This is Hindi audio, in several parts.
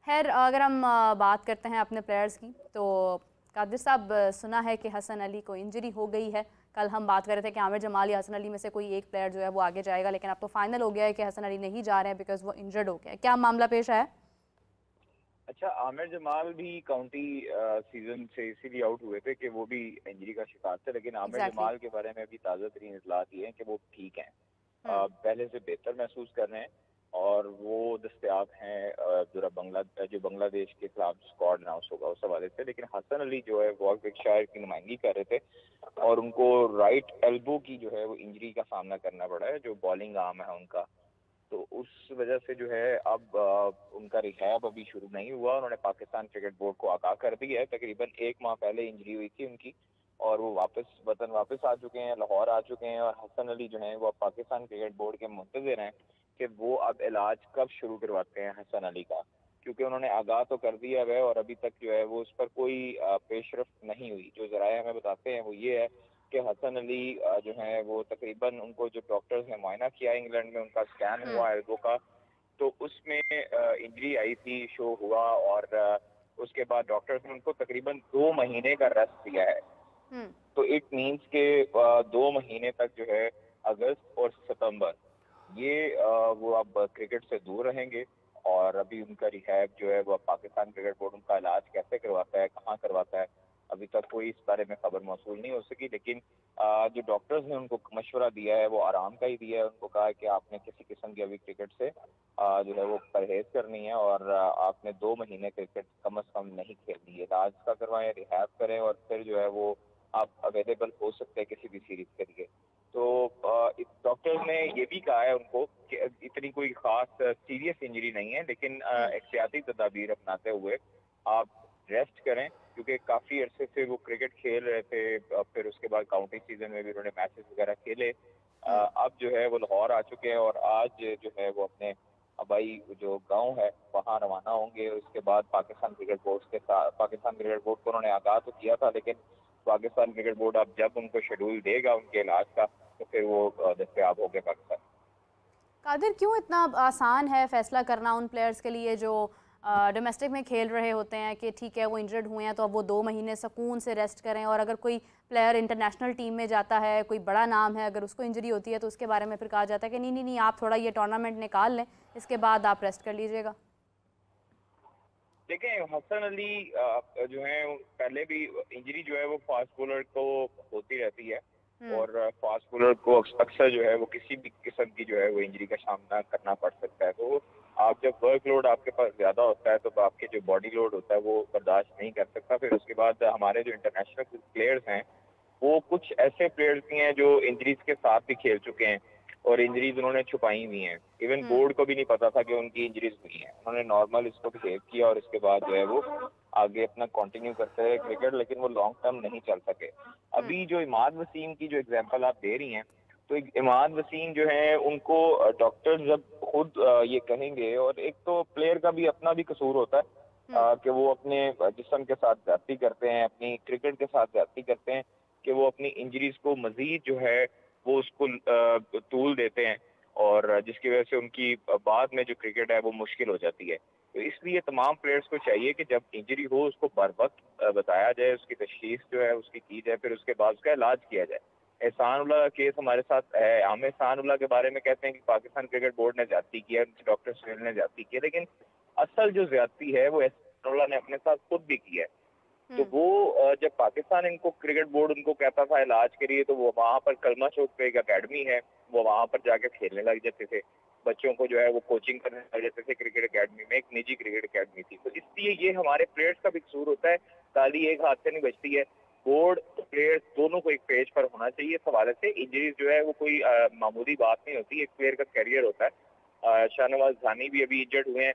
खैर अगर हम बात करते हैं अपने प्लेयर्स की तो कादिर साहब, सुना है कि हसन अली को इंजरी हो गई है। कल हम बात कर रहे थे कि आमिर जमाल या हसन अली में से कोई एक प्लेयर जो है वो आगे जाएगा, लेकिन अब तो फाइनल हो गया है कि हसन अली नहीं जा रहे हैं बिकॉज वो इंजर्ड हो गया है। क्या मामला पेश आया? अच्छा, आमिर जमाल भी काउंटी सीजन से इसीलिए आउट हुए थे कि वो भी इंजरी का शिकार थे, लेकिन आमिर एग्जैक्टली जमाल के बारे में अभी ताज़ा तरीन इतलात ये हैं कि वो ठीक हैं। हम्म। पहले से बेहतर महसूस कर रहे हैं और वो दस्तयाब हैं। जो बांग्लादेश के खिलाफ स्क्वाड अनाउंस होगा उस हवाले से। लेकिन हसन अली जो है वॉल्विकशायर की नुमाइंदगी कर रहे थे और उनको राइट एल्बो की जो है वो इंजरी का सामना करना पड़ा है, जो बॉलिंग आर्म है उनका। तो उस वजह से जो है अब उनका रिहैब अभी शुरू नहीं हुआ। उन्होंने पाकिस्तान क्रिकेट बोर्ड को आगाह कर दिया है। तकरीबन एक माह पहले इंजरी हुई थी उनकी और वो वतन वापस आ चुके हैं, लाहौर आ चुके हैं। और हसन अली जो है वो अब पाकिस्तान क्रिकेट बोर्ड के मुंतजिर हैं कि वो अब इलाज कब शुरू करवाते हैं हसन अली का, क्योंकि उन्होंने आगाह तो कर दिया है और अभी तक जो है वो उस पर कोई पेशरफ नहीं हुई। जो जराये हमें बताते हैं वो ये है कि हसन अली जो है वो तकरीबन उनको जो डॉक्टर्स ने मुआयना किया इंग्लैंड में, उनका स्कैन हम्म। हुआ एल्बो का, तो उसमें इंजरी आई थी, शो हुआ। और उसके बाद डॉक्टर्स ने उनको तकरीबन 2 महीने का रेस्ट दिया है। हम्म। तो इट मीन्स के 2 महीने तक जो है अगस्त और सितंबर ये वो अब क्रिकेट से दूर रहेंगे। और अभी उनका रिहैब जो है वो पाकिस्तान क्रिकेट बोर्ड उनका इलाज कैसे करवाता है, कहाँ करवाता है, अभी तक कोई इस बारे में खबर मौसूल नहीं हो सकी। लेकिन जो डॉक्टर्स ने उनको मशवरा दिया है वो आराम का ही दिया है। उनको कहा है कि आपने किसी किस्म की अभी क्रिकेट से जो है वो परहेज करनी है और आपने 2 महीने क्रिकेट कम अज कम नहीं खेलनी है। इलाज का करवाएं, रिहैब करें और फिर जो है वो आप अवेलेबल हो सकते हैं किसी भी सीरीज के लिए। तो डॉक्टर्स ने ये भी कहा है उनको कि इतनी कोई खास सीरियस इंजरी नहीं है, लेकिन हम्म। एहतियाती तदाबीर अपनाते हुए आप रेस्ट करें, क्योंकि काफी अरसे से वो क्रिकेट खेल रहे थे। फिर उसके बाद काउंटी सीजन में भी उन्होंने मैचेस वगैरह खेले। हम्म। अब जो है वो लाहौर आ चुके हैं और आज जो है वो अपने आबाई जो गांव है वहां रवाना होंगे। उसके बाद पाकिस्तान क्रिकेट बोर्ड को उन्होंने आगाह तो किया था, लेकिन पाकिस्तान क्रिकेट बोर्ड अब जब उनको शेड्यूल देगा उनके इलाज का तो फिर वो दस्तयाब हो गए पाकिस्तान। कादिर, क्यों इतना आसान है फैसला करना उन प्लेयर्स के लिए जो डोमेस्टिक में खेल रहे होते हैं कि ठीक है वो इंजर्ड हुए हैं तो अब वो 2 महीने सुकून से रेस्ट करें, और अगर कोई प्लेयर इंटरनेशनल टीम में जाता है, कोई बड़ा नाम है, अगर उसको इंजरी होती है तो उसके बारे में फिर कहा जाता है कि नहीं नहीं नहीं, आप थोड़ा ये टूर्नामेंट निकाल लें, इसके बाद आप रेस्ट कर लीजिएगा। देखें, हसन अली जो है पहले भी इंजरी जो है वो फास्ट बॉलर को होती रहती है। हम्म। और फास्ट बॉलर को अक्सर जो है वो किसी भी किस्म की जो है वो इंजरी का सामना करना पड़ सकता है। तो आप जब वर्कलोड आपके पास ज्यादा होता है तो आपके जो बॉडी लोड होता है वो बर्दाश्त नहीं कर सकता। फिर उसके बाद हमारे जो इंटरनेशनल प्लेयर्स हैं वो कुछ ऐसे प्लेयर्स भी हैं जो इंजरीज के साथ भी खेल चुके हैं और इंजरीज उन्होंने छुपाई हुई हैं। इवन हम्म। बोर्ड को भी नहीं पता था कि उनकी इंजरीज हुई हैं। उन्होंने नॉर्मल इसको बिहेव किया और इसके बाद जो है वो आगे अपना कंटिन्यू करते रहे क्रिकेट, लेकिन वो लॉन्ग टर्म नहीं चल सके। हम्म। अभी जो इमाद वसीम की जो एग्जांपल आप दे रही हैं, तो इमाद वसीम जो है उनको डॉक्टर जब खुद ये कहेंगे, और एक तो प्लेयर का भी अपना भी कसूर होता है हम्म। कि वो अपने जिस्म के साथ ज्यादती करते हैं, अपनी क्रिकेट के साथ ज्यादती करते हैं, कि वो अपनी इंजरीज को मजीद जो है वो उसको तूल देते हैं और जिसकी वजह से उनकी बाद में जो क्रिकेट है वो मुश्किल हो जाती है। तो इसलिए तमाम प्लेयर्स को चाहिए कि जब इंजरी हो उसको बर वक्त बताया जाए, उसकी तशखीस जो है उसकी की जाए, फिर उसके बाद उसका इलाज किया जाए। एहसान उल्ला का केस हमारे साथ है। हम एहसान उल्ला के बारे में कहते हैं कि पाकिस्तान क्रिकेट बोर्ड ने ज्यादती किया, डॉक्टर सुनील ने ज्यादती की, लेकिन असल जो ज्यादती है वो एहसान उल्ला ने अपने साथ खुद भी की है। तो हम्म। वो जब पाकिस्तान इनको क्रिकेट बोर्ड उनको कहता था इलाज के लिए, तो वो वहां पर कलमा चौक पे एक अकेडमी है, वो वहां पर जाके खेलने लग जाते थे। बच्चों को जो है वो कोचिंग करने लग जाते थे क्रिकेट अकेडमी में। एक निजी क्रिकेट अकेडमी थी। तो इसलिए ये हमारे प्लेयर्स का भी कसूर होता है। ताली एक हाथ से नहीं बजती है। बोर्ड प्लेयर्स दोनों को एक पेज पर होना चाहिए। इस हवाले से इंजरीज जो है वो कोई मामूली बात नहीं होती। एक प्लेयर का कैरियर होता है। शाहनवाज धानी भी अभी इंजर्ड हुए हैं।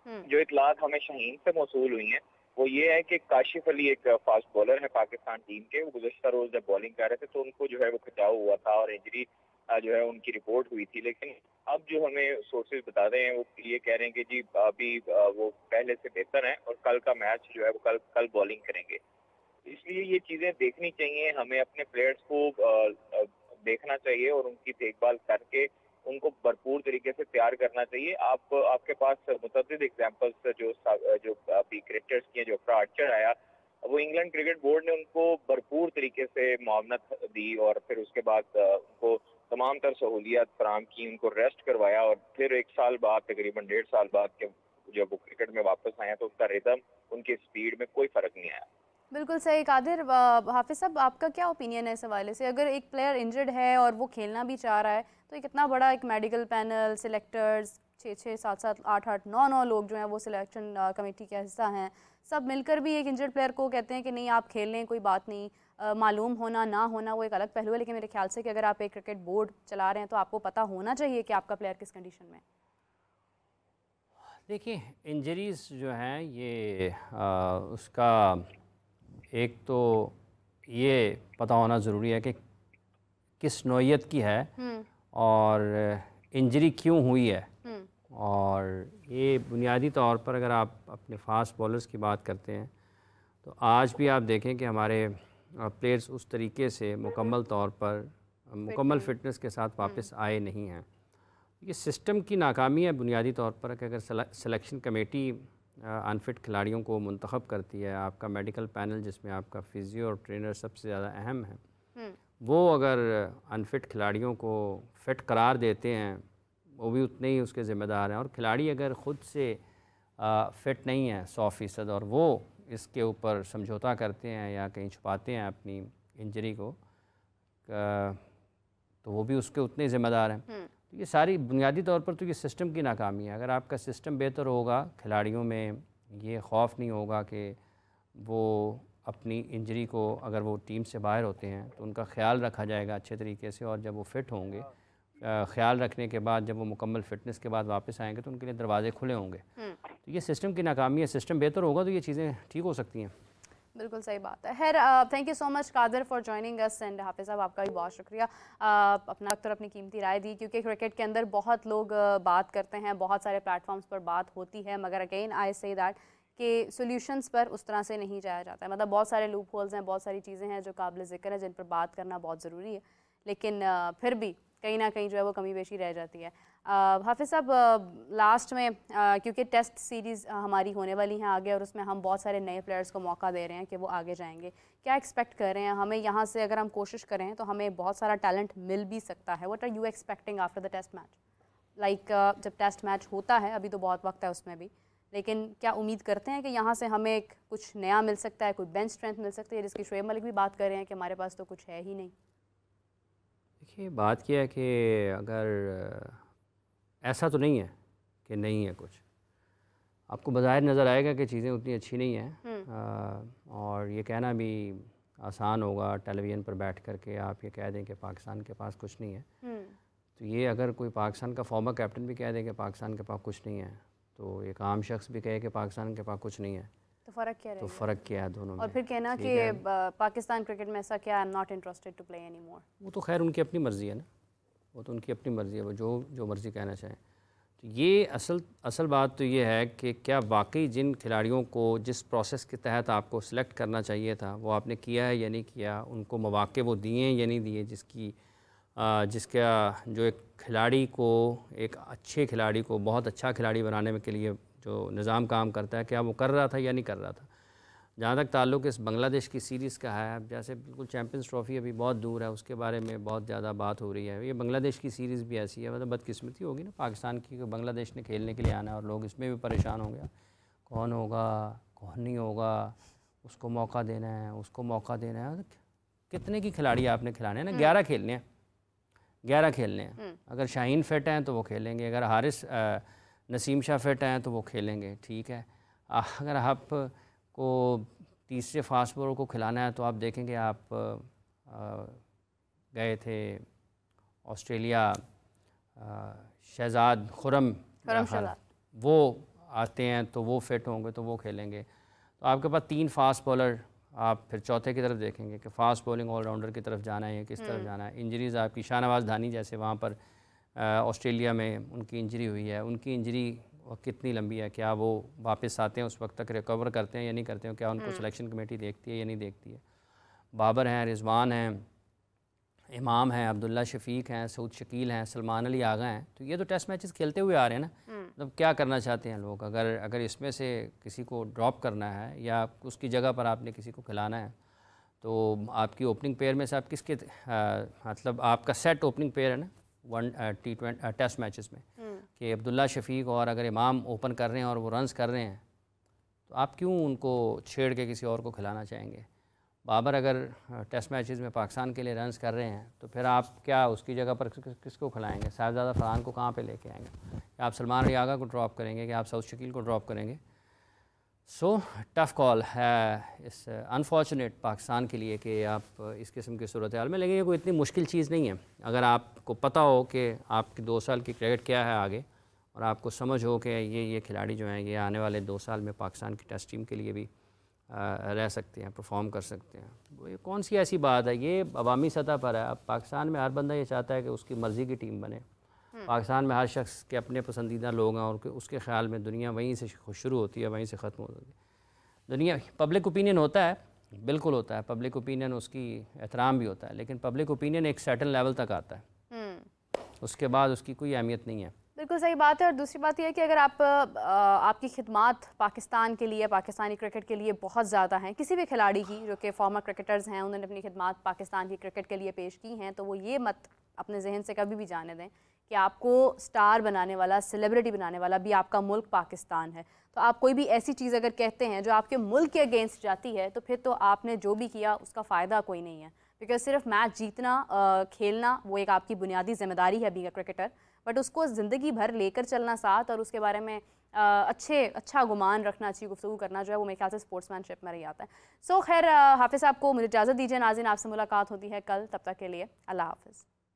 हम्म। जो इतलात हमें शाहीन से मौसूल हुई हैं वो ये है कि काशिफ अली एक फास्ट बॉलर है पाकिस्तान टीम के। वो गुज़श्ता रोज जब बॉलिंग कर रहे थे तो उनको जो है वो खिंचाव हुआ था और इंजरी जो है उनकी रिपोर्ट हुई थी। लेकिन अब जो हमें सोर्सेज बता रहे हैं वो ये कह रहे हैं कि जी अभी वो पहले से बेहतर हैं और कल का मैच जो है वो कल कल बॉलिंग करेंगे। इसलिए ये चीजें देखनी चाहिए। हमें अपने प्लेयर्स को देखना चाहिए और उनकी देखभाल करके उनको भरपूर तरीके से तैयार करना चाहिए। आपके पास मुतअद्दिद एग्जांपल्स जो अभी क्रिकेटर्स की हैं, जो आर्चर आया, वो इंग्लैंड क्रिकेट बोर्ड ने उनको भरपूर तरीके से मुआवनत दी और फिर उसके बाद उनको तमाम तर सहूलियात फराहम की, उनको रेस्ट करवाया और फिर 1 साल बाद, तकरीबन 1.5 साल बाद के जब वो क्रिकेट में वापस आए तो उसका रिदम, उनकी स्पीड में कोई फ़र्क नहीं आया। बिल्कुल सही कादिर। हाफिज़ साहब, आपका क्या ओपिनियन है इस हवाले से? अगर एक प्लेयर इंजर्ड है और वो खेलना भी चाह रहा है तो एक इतना बड़ा एक मेडिकल पैनल, सिलेक्टर्स 6-6, 7-7, 8-8, 9-9 लोग जो हैं वो सिलेक्शन कमेटी का हिस्सा हैं, सब मिलकर भी एक इंजर्ड प्लेयर को कहते हैं कि नहीं आप खेल लें, कोई बात नहीं। मालूम होना ना होना वो एक अलग पहलू है, लेकिन मेरे ख्याल से कि अगर आप एक क्रिकेट बोर्ड चला रहे हैं तो आपको पता होना चाहिए कि आपका प्लेयर किस कंडीशन में है। देखिए, इंजरीज़ जो हैं ये उसका एक तो ये पता होना ज़रूरी है कि किस नौइयत की है और इंजरी क्यों हुई है। और ये बुनियादी तौर पर अगर आप अपने फास्ट बॉलर्स की बात करते हैं तो आज भी आप देखें कि हमारे प्लेयर्स उस तरीके से मुकम्मल तौर पर मुकम्मल फ़िटनेस के साथ वापस आए नहीं हैं। ये सिस्टम की नाकामी है बुनियादी तौर पर कि अगर सिलेक्शन कमेटी अनफिट खिलाड़ियों को मुंतखब करती है, आपका मेडिकल पैनल जिसमें आपका फ़िज़ियो और ट्रेनर सबसे ज़्यादा अहम है, वो अगर अनफिट खिलाड़ियों को फ़िट करार देते हैं, वो भी उतने ही उसके ज़िम्मेदार हैं। और खिलाड़ी अगर ख़ुद से फ़िट नहीं है 100% और वो इसके ऊपर समझौता करते हैं या कहीं छुपाते हैं अपनी इंजरी को, तो वो भी उसके उतने ज़िम्मेदार हैं। तो ये सारी बुनियादी तौर पर तो ये सिस्टम की नाकामी है। अगर आपका सिस्टम बेहतर होगा, खिलाड़ियों में ये खौफ नहीं होगा कि वो अपनी इंजरी को, अगर वो टीम से बाहर होते हैं तो उनका ख्याल रखा जाएगा अच्छे तरीके से, और जब वो फ़िट होंगे, ख्याल रखने के बाद जब वो मुकम्मल फ़िटनेस के बाद वापस आएंगे तो उनके लिए दरवाजे खुले होंगे। तो ये सिस्टम की नाकामी है। सिस्टम बेहतर होगा तो ये चीज़ें ठीक हो सकती हैं। बिल्कुल सही बात है। खैर, thank you so much Qadir for joining us, and Hafiz साहब आपका भी बहुत शुक्रिया, अपना अक्सर अपनी कीमती राय दी। क्योंकि क्रिकेट के अंदर बहुत लोग बात करते हैं, बहुत सारे प्लेटफॉर्म्स पर बात होती है, मगर अगेन आई से दैट कि सोल्यूशंस पर उस तरह से नहीं जाया जाता है। मतलब बहुत सारे लूप होल्स हैं, बहुत सारी चीज़ें हैं जो काबिल ज़िक्र है, जिन पर बात करना बहुत ज़रूरी है, लेकिन फिर भी कहीं ना कहीं जो है वो कमी बेशी रह जाती है। हाफिज़ साहब, लास्ट में क्योंकि टेस्ट सीरीज़ हमारी होने वाली हैं आगे, और उसमें हम बहुत सारे नए प्लेयर्स को मौका दे रहे हैं कि वो आगे जाएंगे, क्या एक्सपेक्ट कर रहे हैं? हमें यहाँ से अगर हम कोशिश करें तो हमें बहुत सारा टैलेंट मिल भी सकता है। What are you expecting after the test match? Like जब टेस्ट मैच होता है, अभी तो बहुत वक्त है उसमें भी, लेकिन क्या उम्मीद करते हैं कि यहाँ से हमें कुछ नया मिल सकता है, कोई बेंच स्ट्रेंथ मिल सकती है, जिसकी शोएब मलिक भी बात कर रहे हैं कि हमारे पास तो कुछ है ही नहीं? देखिए, बात क्या है कि अगर ऐसा तो नहीं है कि नहीं है कुछ, आपको बज़ाहिर नज़र आएगा कि चीज़ें उतनी अच्छी नहीं हैं, और ये कहना भी आसान होगा टेलीविज़न पर बैठ कर के आप ये कह दें कि पाकिस्तान के पास कुछ नहीं है। तो ये अगर कोई पाकिस्तान का फॉर्मर कैप्टन भी कह दे कि पाकिस्तान के पास कुछ नहीं है, तो एक आम शख्स भी कहे कि पाकिस्तान के पास कुछ नहीं है, तो फ़र्क क्या तो फ़र्क क्या है दोनों में? और फिर कहना कि पाकिस्तान क्रिकेट में ऐसा क्या, I am not interested to play any more. वो तो खैर उनकी अपनी मर्ज़ी है ना, वो तो उनकी अपनी मर्ज़ी है, वो जो मर्ज़ी कहना चाहें। तो ये असल बात तो ये है कि क्या वाकई जिन खिलाड़ियों को जिस प्रोसेस के तहत आपको सिलेक्ट करना चाहिए था वो आपने किया है या नहीं किया, उनको मौक़े वो दिए या नहीं दिए, जिसका जो एक खिलाड़ी को, एक अच्छे खिलाड़ी को बहुत अच्छा खिलाड़ी बनाने के लिए जो निज़ाम काम करता है, क्या वो कर रहा था या नहीं कर रहा था। जहाँ तक ताल्लुक़ इस बांग्लादेश की सीरीज़ का है, अब जैसे बिल्कुल चैम्पियंस ट्रॉफ़ी अभी बहुत दूर है, उसके बारे में बहुत ज़्यादा बात हो रही है। ये बांग्लादेश की सीरीज़ भी ऐसी है, मतलब बदकिस्मती होगी ना पाकिस्तान की कि बांग्लादेश ने खेलने के लिए आना है और लोग इसमें भी परेशान होंगे, कौन होगा कौन नहीं होगा, उसको मौका देना है, उसको मौका देना है। कितने की खिलाड़ी आपने खिलाने हैं ना, 11 खेलने हैं, 11 खेलने हैं। अगर शाहीन फिट हैं तो वो खेलेंगे, अगर हारिस नसीम शाह फिट हैं तो वो खेलेंगे, ठीक है। अगर आप को तीसरे फास्ट बॉलर को खिलाना है तो आप देखेंगे, आप गए थे ऑस्ट्रेलिया, शहजाद खुरम, वो आते हैं तो वो फिट होंगे तो वो खेलेंगे। तो आपके पास 3 फास्ट बॉलर, आप फिर चौथे की तरफ देखेंगे कि फ़ास्ट बॉलिंग ऑलराउंडर की तरफ जाना है या किस तरफ जाना है। इंजरीज़ आपकी शाहनवाज़ धानी जैसे वहाँ पर ऑस्ट्रेलिया में उनकी इंजरी हुई है, उनकी इंजरी कितनी लंबी है, क्या वो वापस आते हैं उस वक्त तक रिकवर करते हैं या नहीं करते हैं, क्या उनको सिलेक्शन कमेटी देखती है या नहीं देखती है। बाबर हैं, रिजवान हैं, इमाम हैं, अब्दुल्ला शफीक हैं, सऊद शकील हैं, सलमान अली आगा हैं, तो ये तो टेस्ट मैचेस खेलते हुए आ रहे हैं ना। मतलब क्या करना चाहते हैं लोग? अगर अगर इसमें से किसी को ड्रॉप करना है या उसकी जगह पर आपने किसी को खिलाना है, तो आपकी ओपनिंग पेयर में से आप किसके मतलब आपका सेट ओपनिंग पेयर है ना T20 टेस्ट मैचेस में कि अब्दुल्ला शफीक और अगर इमाम ओपन कर रहे हैं और वो रन्स कर रहे हैं, तो आप क्यों उनको छेड़ के किसी और को खिलाना चाहेंगे? बाबर अगर टेस्ट मैचेस में पाकिस्तान के लिए रन्स कर रहे हैं, तो फिर आप क्या उसकी जगह पर किसको खिलाएंगे? साहिबजादा फरहान को कहाँ पे लेके आएंगे? क्या आप सलमान अली आगा को ड्रॉप करेंगे? कि आप सऊद शकील को ड्रॉप करेंगे? सो टफ़ कॉल है इस अनफॉर्चुनेट पाकिस्तान के लिए कि आप इस किस्म की सूरत हाल में, लेकिन ये कोई इतनी मुश्किल चीज़ नहीं है। अगर आपको पता हो कि आपकी 2 साल की क्रिकेट क्या है आगे, और आपको समझ हो कि ये खिलाड़ी जो हैं ये आने वाले 2 साल में पाकिस्तान की टेस्ट टीम के लिए भी रह सकते हैं, परफॉर्म कर सकते हैं, वो ये कौन सी ऐसी बात है? ये अवामी सतह पर है। अब पाकिस्तान में हर बंदा ये चाहता है कि उसकी मर्ज़ी की टीम बने। पाकिस्तान में हर शख्स के अपने पसंदीदा लोग हैं और उसके ख़्याल में दुनिया वहीं से शुरू होती है, वहीं से ख़त्म होती है। दुनिया पब्लिक ओपिनियन होता है, बिल्कुल होता है, पब्लिक ओपिनियन उसकी एहतराम भी होता है, लेकिन पब्लिक ओपिनियन एक सर्टेन लेवल तक आता है, उसके बाद उसकी कोई अहमियत नहीं है। बिल्कुल सही बात है। और दूसरी बात यह है कि अगर आपकी खिदमत पाकिस्तान के लिए, पाकिस्तानी क्रिकेट के लिए बहुत ज़्यादा हैं, किसी भी खिलाड़ी की जो कि फॉर्मर क्रिकेटर्स हैं, उन्होंने अपनी खिदमत पाकिस्तान की क्रिकेट के लिए पेश की हैं, तो वो ये मत अपने जहन से कभी भी जाने दें कि आपको स्टार बनाने वाला, सेलिब्रिटी बनाने वाला भी आपका मुल्क पाकिस्तान है। तो आप कोई भी ऐसी चीज़ अगर कहते हैं जो आपके मुल्क के अगेंस्ट जाती है, तो फिर तो आपने जो भी किया उसका फ़ायदा कोई नहीं है। बिकॉज सिर्फ मैच जीतना, खेलना वो एक आपकी बुनियादी जिम्मेदारी है बीइंग अ क्रिकेटर, बट उसको ज़िंदगी भर लेकर चलना साथ और उसके बारे में अच्छा गुमान रखना, अच्छी गुफ्तगू करना जो है वो मेरे ख्याल से स्पोर्ट्समैनशिप में रही आता है। सो खैर हाफिज़ साहब को मुझे इजाज़त दीजिए। नाज़रीन, आपसे मुलाकात होती है कल, तब तक के लिए अल्लाह हाफिज़।